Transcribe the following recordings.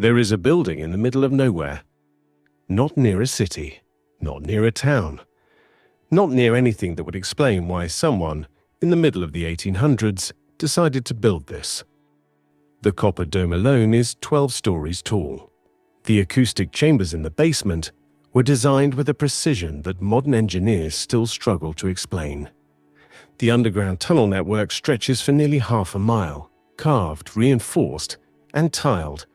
There is a building in the middle of nowhere. Not near a city, not near a town, not near anything that would explain why someone, in the middle of the 1800s, decided to build this. The copper dome alone is 12 stories tall. The acoustic chambers in the basement were designed with a precision that modern engineers still struggle to explain. The underground tunnel network stretches for nearly half a mile, carved, reinforced, and tiled,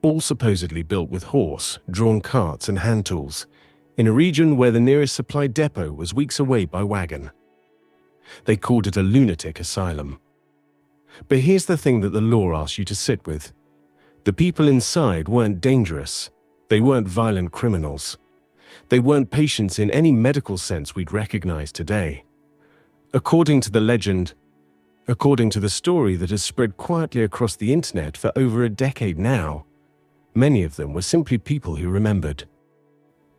all supposedly built with horse-drawn carts and hand tools, in a region where the nearest supply depot was weeks away by wagon. They called it a lunatic asylum. But here's the thing that the law asks you to sit with. The people inside weren't dangerous. They weren't violent criminals. They weren't patients in any medical sense we'd recognize today. According to the legend, according to the story that has spread quietly across the internet for over a decade now, many of them were simply people who remembered.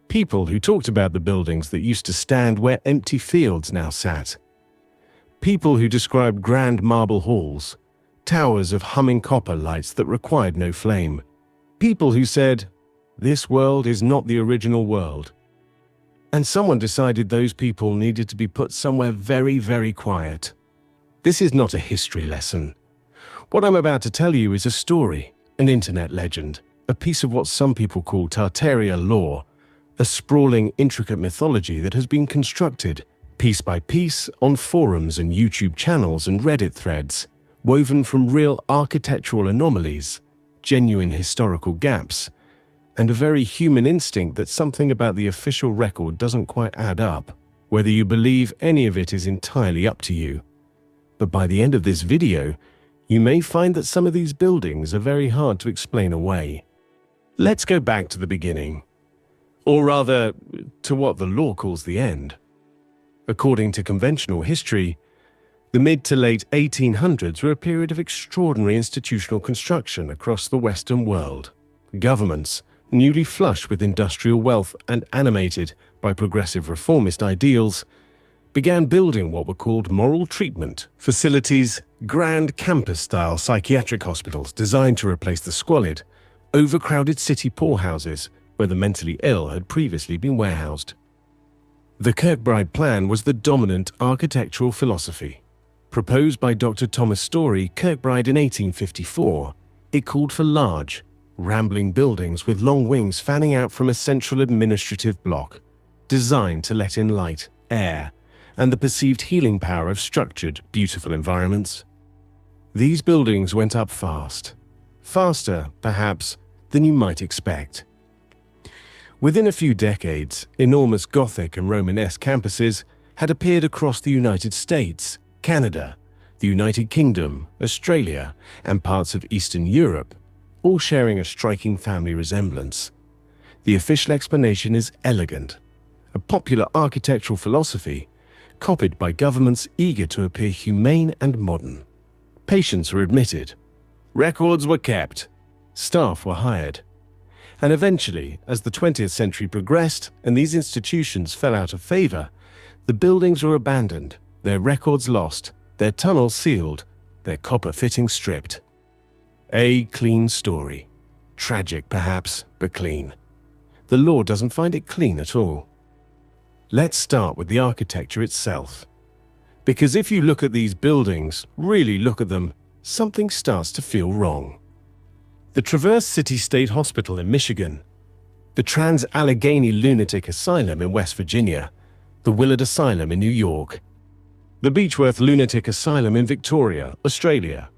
People who talked about the buildings that used to stand where empty fields now sat. People who described grand marble halls, towers of humming copper lights that required no flame. People who said, "This world is not the original world." And someone decided those people needed to be put somewhere very, very quiet. This is not a history lesson. What I'm about to tell you is a story, an internet legend, a piece of what some people call Tartaria lore, a sprawling, intricate mythology that has been constructed, piece by piece, on forums and YouTube channels and Reddit threads, woven from real architectural anomalies, genuine historical gaps, and a very human instinct that something about the official record doesn't quite add up. Whether you believe any of it is entirely up to you. But by the end of this video, you may find that some of these buildings are very hard to explain away. Let's go back to the beginning. Or rather, to what the law calls the end. According to conventional history, the mid to late 1800s were a period of extraordinary institutional construction across the Western world. Governments, newly flush with industrial wealth and animated by progressive reformist ideals, began building what were called moral treatment facilities, grand campus-style psychiatric hospitals designed to replace the squalid, overcrowded city poorhouses where the mentally ill had previously been warehoused. The Kirkbride Plan was the dominant architectural philosophy. Proposed by Dr. Thomas Story Kirkbride in 1854, it called for large, rambling buildings with long wings fanning out from a central administrative block, designed to let in light, air, and the perceived healing power of structured, beautiful environments. These buildings went up fast. Faster, perhaps, than you might expect. Within a few decades, enormous Gothic and Romanesque campuses had appeared across the United States, Canada, the United Kingdom, Australia, and parts of Eastern Europe, all sharing a striking family resemblance. The official explanation is elegant, a popular architectural philosophy copied by governments eager to appear humane and modern. Patients were admitted, records were kept, staff were hired. And eventually, as the 20th century progressed and these institutions fell out of favor, the buildings were abandoned, their records lost, their tunnels sealed, their copper fittings stripped. A clean story. Tragic, perhaps, but clean. The law doesn't find it clean at all. Let's start with the architecture itself. Because if you look at these buildings, really look at them, something starts to feel wrong. The Traverse City State Hospital in Michigan, the Trans-Allegheny Lunatic Asylum in West Virginia, the Willard Asylum in New York, the Beechworth Lunatic Asylum in Victoria, Australia,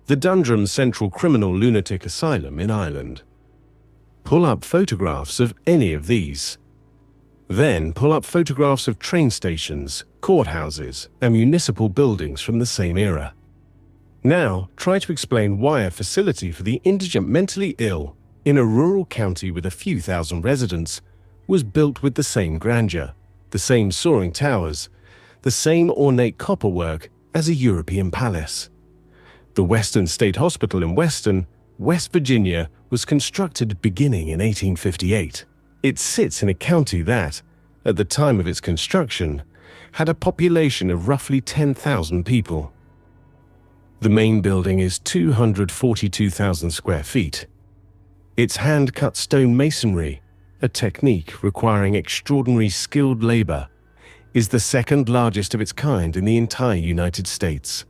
the Dundrum Central Criminal Lunatic Asylum in Ireland. Pull up photographs of any of these. Then pull up photographs of train stations, courthouses, and municipal buildings from the same era. Now, try to explain why a facility for the indigent mentally ill in a rural county with a few thousand residents was built with the same grandeur, the same soaring towers, the same ornate copperwork as a European palace. The Western State Hospital in Weston, West Virginia, was constructed beginning in 1858. It sits in a county that, at the time of its construction, had a population of roughly 10,000 people. The main building is 242,000 square feet. Its hand-cut stone masonry, a technique requiring extraordinary skilled labor, is the second largest of its kind in the entire United States.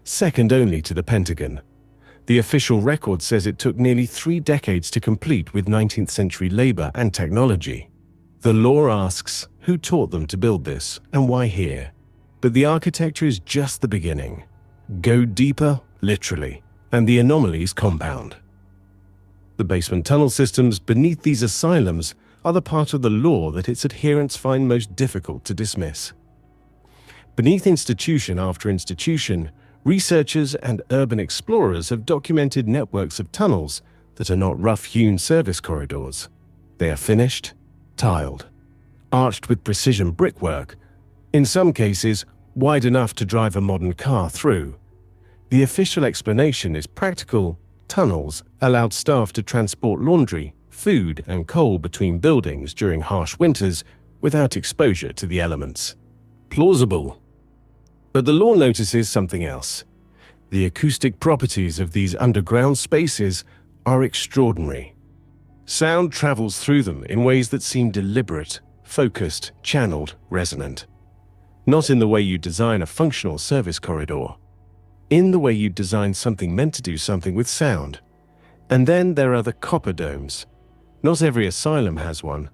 Second only to the Pentagon. The official record says it took nearly 3 decades to complete with 19th century labor and technology. The law asks who taught them to build this and why here. But the architecture is just the beginning. Go deeper, literally, and the anomalies compound. The basement tunnel systems beneath these asylums are the part of the law that its adherents find most difficult to dismiss. Beneath institution after institution, researchers and urban explorers have documented networks of tunnels that are not rough-hewn service corridors. They are finished, tiled, arched with precision brickwork, in some cases wide enough to drive a modern car through. The official explanation is practical. Tunnels allowed staff to transport laundry, food, and coal between buildings during harsh winters without exposure to the elements. Plausible. But the law notices something else. The acoustic properties of these underground spaces are extraordinary. Sound travels through them in ways that seem deliberate, focused, channeled, resonant. Not in the way you design a functional service corridor. In the way you design something meant to do something with sound. And then there are the copper domes. Not every asylum has one,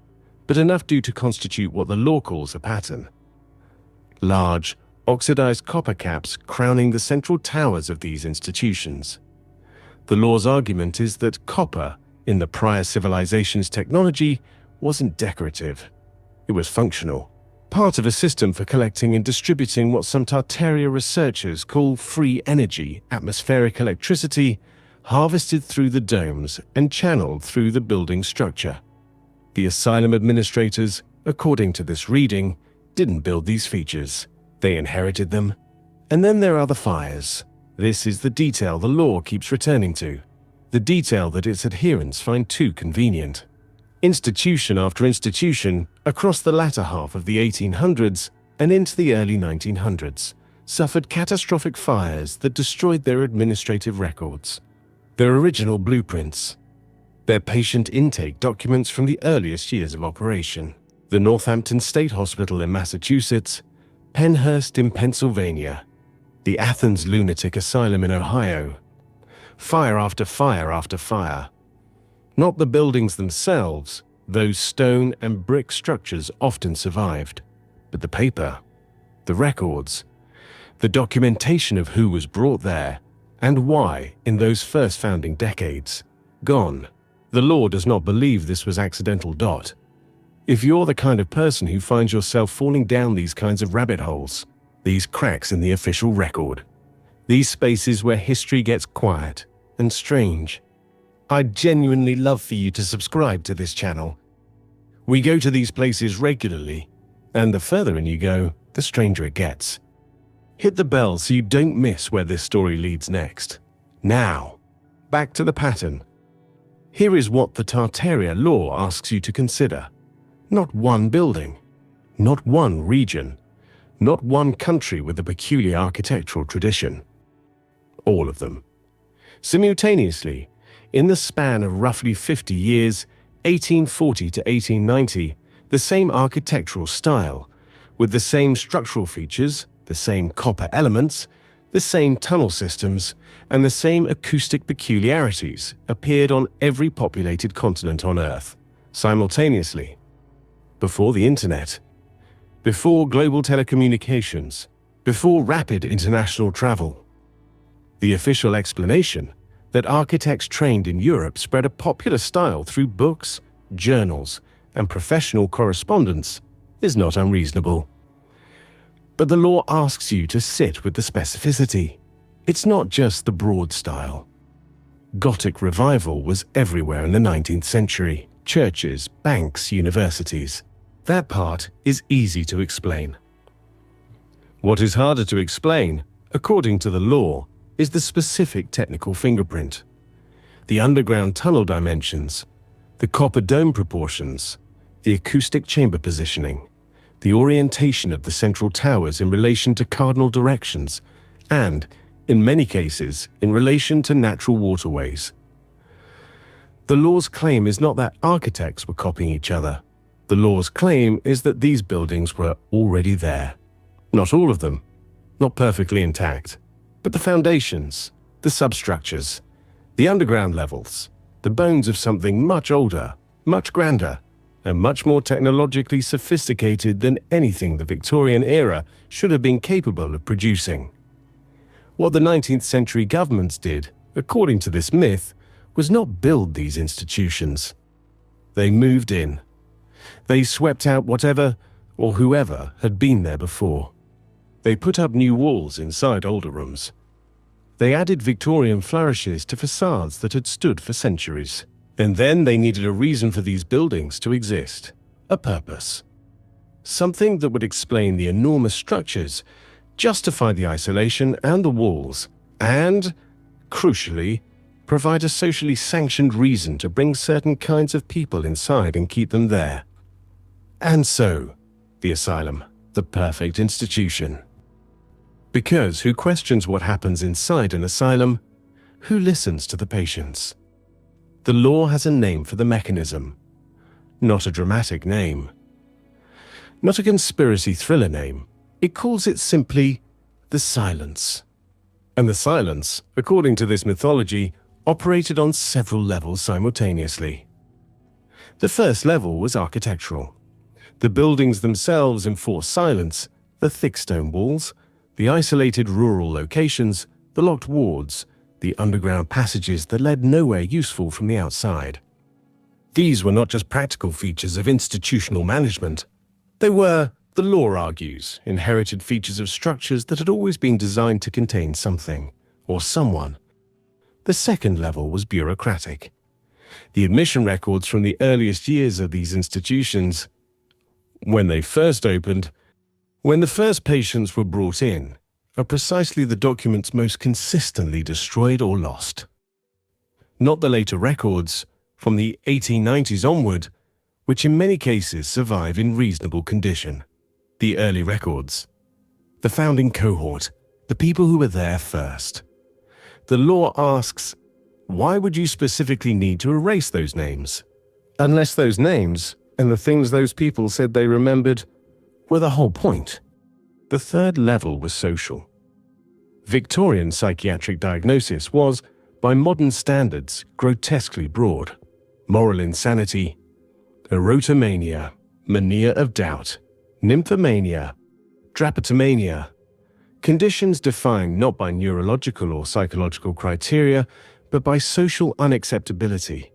but enough do to constitute what the law calls a pattern. Large, oxidized copper caps crowning the central towers of these institutions. The law's argument is that copper, in the prior civilization's technology, wasn't decorative. It was functional. Part of a system for collecting and distributing what some Tartaria researchers call free energy, atmospheric electricity, harvested through the domes and channeled through the building structure. The asylum administrators, according to this reading, didn't build these features. They inherited them. And then there are the fires. This is the detail the law keeps returning to, the detail that its adherents find too convenient. Institution after institution, across the latter half of the 1800s and into the early 1900s, suffered catastrophic fires that destroyed their administrative records, their original blueprints, their patient intake documents from the earliest years of operation. The Northampton State Hospital in Massachusetts, Penhurst in Pennsylvania, the Athens Lunatic Asylum in Ohio. Fire after fire after fire. Not the buildings themselves, those stone and brick structures often survived, but the paper, the records, the documentation of who was brought there and why in those first founding decades, gone. The law does not believe this was accidental. If you're the kind of person who finds yourself falling down these kinds of rabbit holes, these cracks in the official record, these spaces where history gets quiet and strange, I'd genuinely love for you to subscribe to this channel. We go to these places regularly, and the further in you go, the stranger it gets. Hit the bell so you don't miss where this story leads next. Now, back to the pattern. Here is what the Tartaria law asks you to consider. Not one building, not one region, not one country with a peculiar architectural tradition. All of them. Simultaneously, in the span of roughly 50 years, 1840 to 1890, the same architectural style, with the same structural features, the same copper elements, the same tunnel systems, and the same acoustic peculiarities appeared on every populated continent on Earth, simultaneously. Before the internet, before global telecommunications, before rapid international travel. The official explanation that architects trained in Europe spread a popular style through books, journals, and professional correspondence is not unreasonable. But the law asks you to sit with the specificity. It's not just the broad style. Gothic revival was everywhere in the 19th century. Churches, banks, universities. That part is easy to explain. What is harder to explain, according to the law, is the specific technical fingerprint. The underground tunnel dimensions, the copper dome proportions, the acoustic chamber positioning, the orientation of the central towers in relation to cardinal directions, and, in many cases, in relation to natural waterways. The law's claim is not that architects were copying each other. The law's claim is that these buildings were already there. Not all of them, not perfectly intact, but the foundations, the substructures, the underground levels, the bones of something much older, much grander, and much more technologically sophisticated than anything the Victorian era should have been capable of producing. What the 19th century governments did, according to this myth, was not build these institutions. They moved in. They swept out whatever or whoever had been there before. They put up new walls inside older rooms. They added Victorian flourishes to facades that had stood for centuries. And then they needed a reason for these buildings to exist, a purpose. Something that would explain the enormous structures, justify the isolation and the walls, and, crucially, provide a socially sanctioned reason to bring certain kinds of people inside and keep them there. And so, the asylum, the perfect institution. Because who questions what happens inside an asylum? Who listens to the patients? The law has a name for the mechanism. Not a dramatic name. Not a conspiracy thriller name. It calls it simply the silence. And the silence, according to this mythology, operated on several levels simultaneously. The first level was architectural. The buildings themselves enforced silence, the thick stone walls, the isolated rural locations, the locked wards, the underground passages that led nowhere useful from the outside. These were not just practical features of institutional management. They were, the law argues, inherited features of structures that had always been designed to contain something, or someone. The second level was bureaucratic. The admission records from the earliest years of these institutions, when they first opened, when the first patients were brought in, are precisely the documents most consistently destroyed or lost. Not the later records, from the 1890s onward, which in many cases survive in reasonable condition. The early records. The founding cohort, the people who were there first. The law asks, why would you specifically need to erase those names? Unless those names, and the things those people said they remembered, were the whole point. The third level was social. Victorian psychiatric diagnosis was, by modern standards, grotesquely broad. Moral insanity, erotomania, mania of doubt, nymphomania, drapetomania. Conditions defined not by neurological or psychological criteria, but by social unacceptability,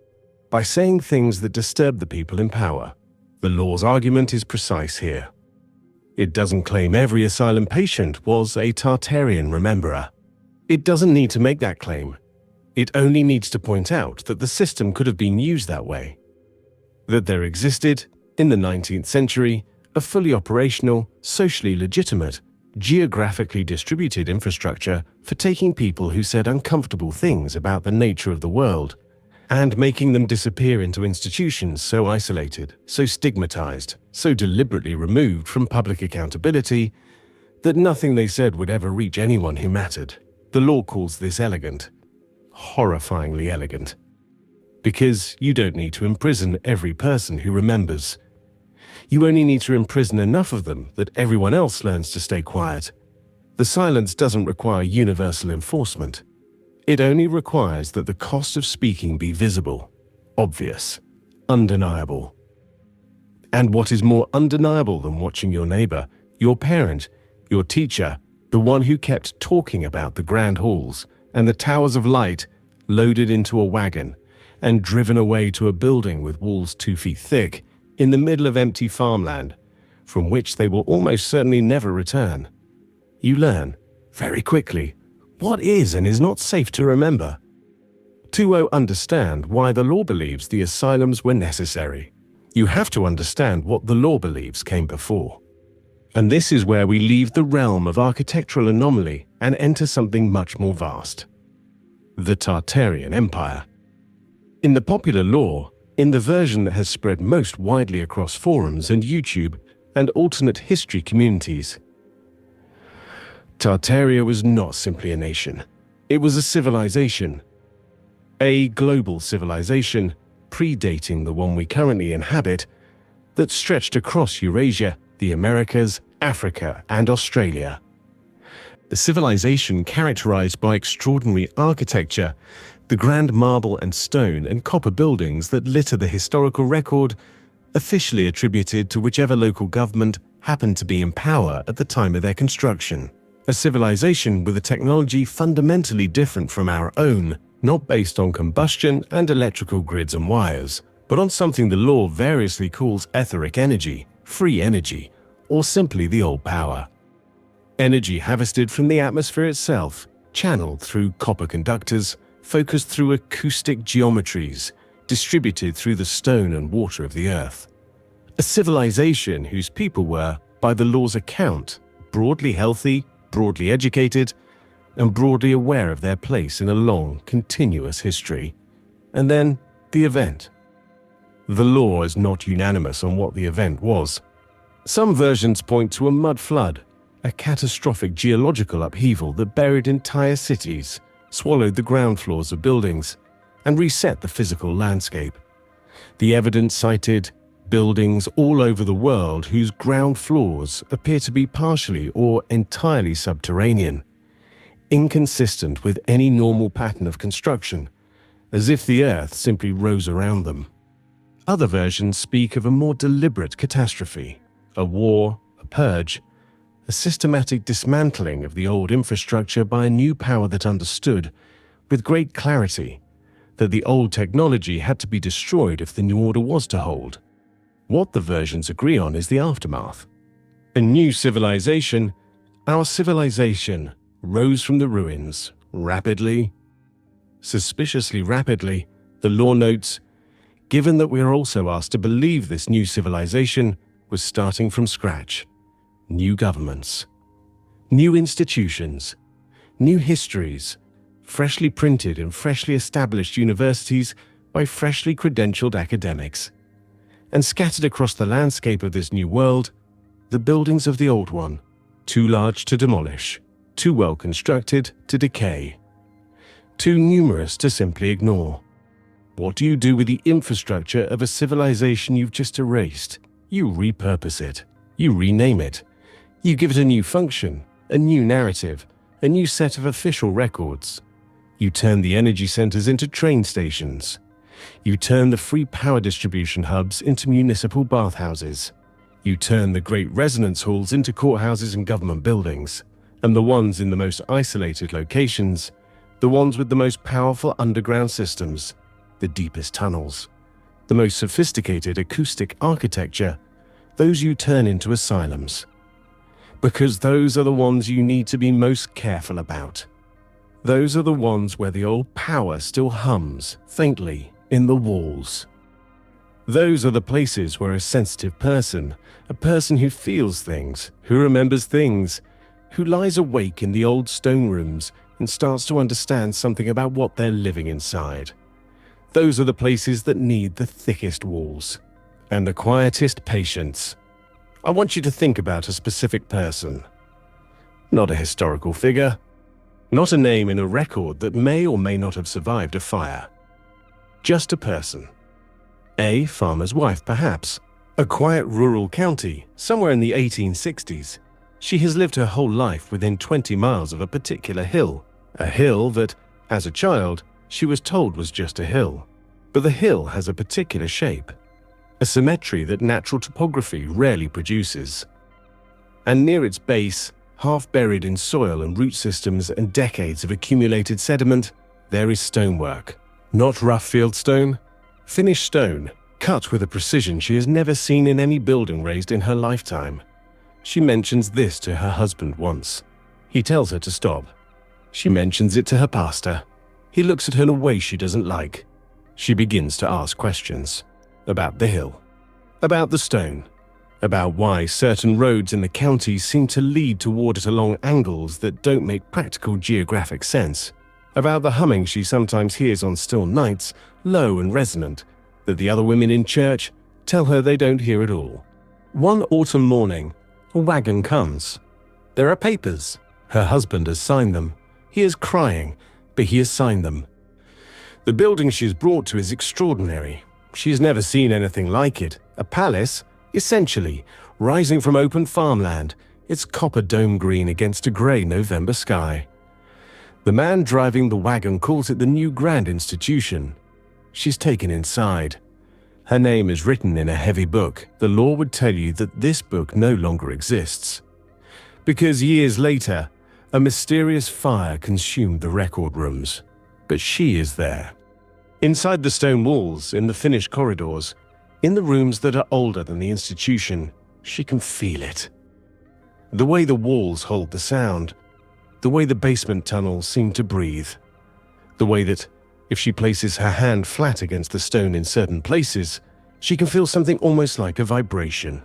by saying things that disturb the people in power. The law's argument is precise here. It doesn't claim every asylum patient was a Tartarian rememberer. It doesn't need to make that claim. It only needs to point out that the system could have been used that way. That there existed, in the 19th century, a fully operational, socially legitimate, geographically distributed infrastructure for taking people who said uncomfortable things about the nature of the world and making them disappear into institutions so isolated, so stigmatized, so deliberately removed from public accountability that nothing they said would ever reach anyone who mattered. The law calls this elegant, horrifyingly elegant. Because you don't need to imprison every person who remembers. You only need to imprison enough of them that everyone else learns to stay quiet. The silence doesn't require universal enforcement. It only requires that the cost of speaking be visible, obvious, undeniable. And what is more undeniable than watching your neighbor, your parent, your teacher, the one who kept talking about the grand halls and the towers of light, loaded into a wagon and driven away to a building with walls 2 feet thick in the middle of empty farmland, from which they will almost certainly never return? You learn, very quickly, what is and is not safe to remember. 2.0 Understand why the law believes the asylums were necessary. You have to understand what the law believes came before. And this is where we leave the realm of architectural anomaly and enter something much more vast. The Tartarian Empire. In the popular lore, in the version that has spread most widely across forums and YouTube and alternate history communities, Tartaria was not simply a nation. It was a civilization. A global civilization predating the one we currently inhabit that stretched across Eurasia, the Americas, Africa, and Australia. A civilization characterized by extraordinary architecture, the grand marble and stone and copper buildings that litter the historical record, officially attributed to whichever local government happened to be in power at the time of their construction. A civilization with a technology fundamentally different from our own, not based on combustion and electrical grids and wires, but on something the law variously calls etheric energy, free energy, or simply the old power. Energy harvested from the atmosphere itself, channeled through copper conductors, focused through acoustic geometries, distributed through the stone and water of the earth. A civilization whose people were, by the law's account, broadly healthy, broadly educated, and broadly aware of their place in a long, continuous history. And then, the event. The law is not unanimous on what the event was. Some versions point to a mud flood, a catastrophic geological upheaval that buried entire cities, swallowed the ground floors of buildings, and reset the physical landscape. The evidence cited buildings all over the world whose ground floors appear to be partially or entirely subterranean, inconsistent with any normal pattern of construction, as if the earth simply rose around them. Other versions speak of a more deliberate catastrophe, a war, a purge, a systematic dismantling of the old infrastructure by a new power that understood, with great clarity, that the old technology had to be destroyed if the new order was to hold. What the versions agree on is the aftermath. A new civilization, our civilization, rose from the ruins, rapidly, suspiciously rapidly, the law notes, given that we are also asked to believe this new civilization was starting from scratch. New governments, new institutions, new histories, freshly printed and freshly established universities by freshly credentialed academics. And scattered across the landscape of this new world, the buildings of the old one, too large to demolish, too well constructed to decay, too numerous to simply ignore. What do you do with the infrastructure of a civilization you've just erased? You repurpose it. You rename it. You give it a new function, a new narrative, a new set of official records. You turn the energy centers into train stations. You turn the free power distribution hubs into municipal bathhouses. You turn the great resonance halls into courthouses and government buildings. And the ones in the most isolated locations, the ones with the most powerful underground systems, the deepest tunnels, the most sophisticated acoustic architecture, those you turn into asylums. Because those are the ones you need to be most careful about. Those are the ones where the old power still hums, faintly, in the walls. Those are the places where a sensitive person, a person who feels things, who remembers things, who lies awake in the old stone rooms and starts to understand something about what they're living inside. Those are the places that need the thickest walls and the quietest patience. I want you to think about a specific person. Not a historical figure. Not a name in a record that may or may not have survived a fire. Just a person. A farmer's wife, perhaps. A quiet rural county, somewhere in the 1860s. She has lived her whole life within 20 miles of a particular hill. A hill that, as a child, she was told was just a hill. But the hill has a particular shape. A symmetry that natural topography rarely produces. And near its base, half buried in soil and root systems and decades of accumulated sediment, there is stonework. Not rough field stone, finished stone, cut with a precision she has never seen in any building raised in her lifetime. She mentions this to her husband once. He tells her to stop. She mentions it to her pastor. He looks at her in a way she doesn't like. She begins to ask questions. About the hill. About the stone. About why certain roads in the county seem to lead toward it along angles that don't make practical geographic sense. About the humming she sometimes hears on still nights, low and resonant, that the other women in church tell her they don't hear at all. One autumn morning, a wagon comes. There are papers. Her husband has signed them. He is crying, but he has signed them. The building she is brought to is extraordinary. She's never seen anything like it. A palace, essentially, rising from open farmland, its copper dome green against a grey November sky. The man driving the wagon calls it the new grand institution. She's taken inside. Her name is written in a heavy book. The law would tell you that this book no longer exists. Because years later, a mysterious fire consumed the record rooms. But she is there. Inside the stone walls, in the finished corridors, in the rooms that are older than the institution, she can feel it. The way the walls hold the sound, the way the basement tunnels seem to breathe, the way that, if she places her hand flat against the stone in certain places, she can feel something almost like a vibration.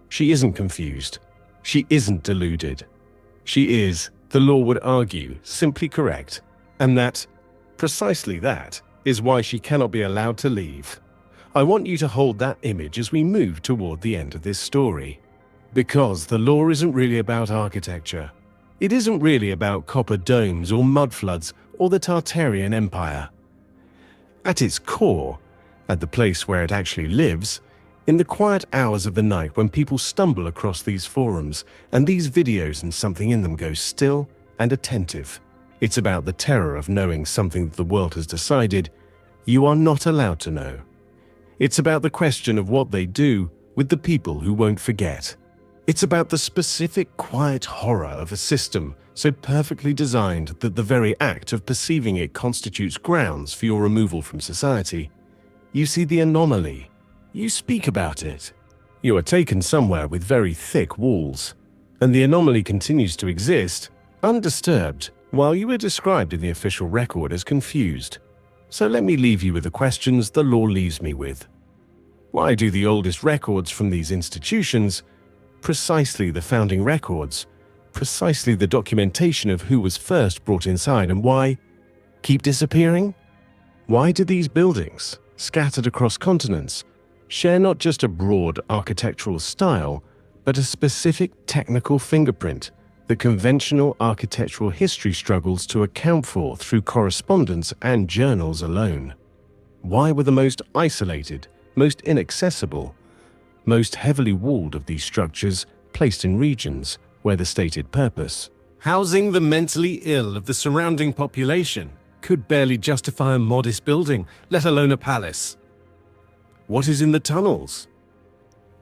She isn't confused. She isn't deluded. She is, the law would argue, simply correct, and that, precisely that, is why she cannot be allowed to leave. I want you to hold that image as we move toward the end of this story. Because the law isn't really about architecture. It isn't really about copper domes or mudfloods or the Tartarian Empire. At its core, at the place where it actually lives, in the quiet hours of the night when people stumble across these forums and these videos and something in them goes still and attentive, it's about the terror of knowing something that the world has decided you are not allowed to know. It's about the question of what they do with the people who won't forget. It's about the specific quiet horror of a system so perfectly designed that the very act of perceiving it constitutes grounds for your removal from society. You see the anomaly. You speak about it. You are taken somewhere with very thick walls, and the anomaly continues to exist, undisturbed, while you are described in the official record as confused. So let me leave you with the questions the law leaves me with. Why do the oldest records from these institutions, precisely the founding records, precisely the documentation of who was first brought inside and why, keep disappearing? Why do these buildings, scattered across continents, share not just a broad architectural style, but a specific technical fingerprint that conventional architectural history struggles to account for through correspondence and journals alone? Why were the most isolated, most inaccessible, most heavily walled of these structures placed in regions where the stated purpose, housing the mentally ill of the surrounding population, could barely justify a modest building, let alone a palace? What is in the tunnels?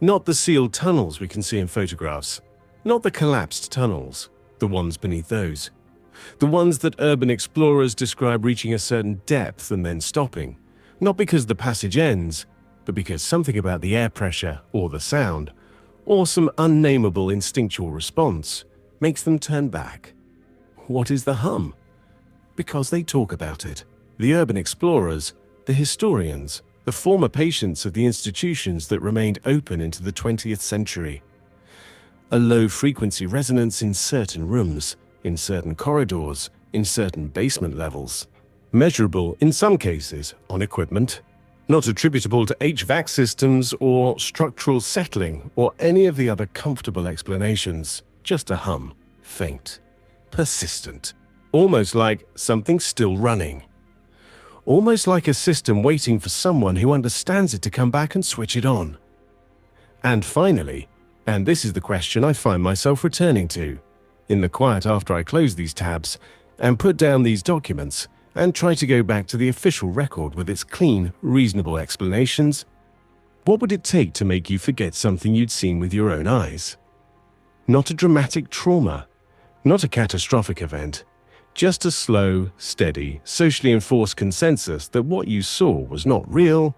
Not the sealed tunnels we can see in photographs, not the collapsed tunnels, the ones beneath those, the ones that urban explorers describe reaching a certain depth and then stopping, not because the passage ends, but because something about the air pressure or the sound, or some unnameable instinctual response, makes them turn back. What is the hum? Because they talk about it. The urban explorers, the historians, the former patients of the institutions that remained open into the 20th century. A low-frequency resonance in certain rooms, in certain corridors, in certain basement levels. Measurable, in some cases, on equipment. Not attributable to HVAC systems or structural settling or any of the other comfortable explanations. Just a hum. Faint. Persistent. Almost like something still running. Almost like a system waiting for someone who understands it to come back and switch it on. And finally, and this is the question I find myself returning to, in the quiet after I close these tabs and put down these documents and try to go back to the official record with its clean, reasonable explanations, what would it take to make you forget something you'd seen with your own eyes? Not a dramatic trauma, not a catastrophic event, just a slow, steady, socially enforced consensus that what you saw was not real,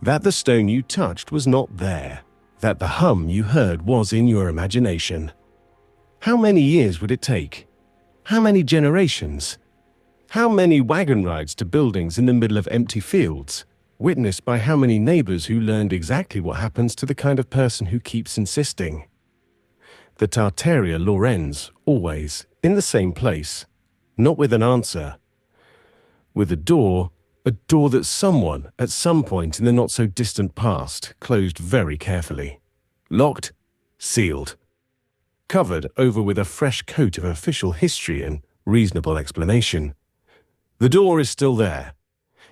that the stone you touched was not there, that the hum you heard was in your imagination. How many years would it take? How many generations? How many wagon rides to buildings in the middle of empty fields, witnessed by how many neighbors who learned exactly what happens to the kind of person who keeps insisting? The Tartaria law ends, always, in the same place, not with an answer. With a door that someone, at some point in the not-so-distant past, closed very carefully. Locked, sealed. Covered over with a fresh coat of official history and reasonable explanation. The door is still there.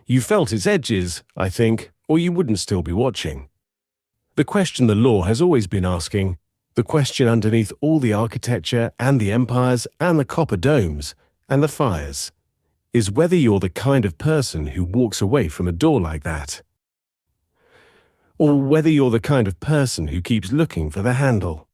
You felt its edges, I think, or you wouldn't still be watching. The question the law has always been asking, the question underneath all the architecture and the empires and the copper domes and the fires, is whether you're the kind of person who walks away from a door like that. Or whether you're the kind of person who keeps looking for the handle.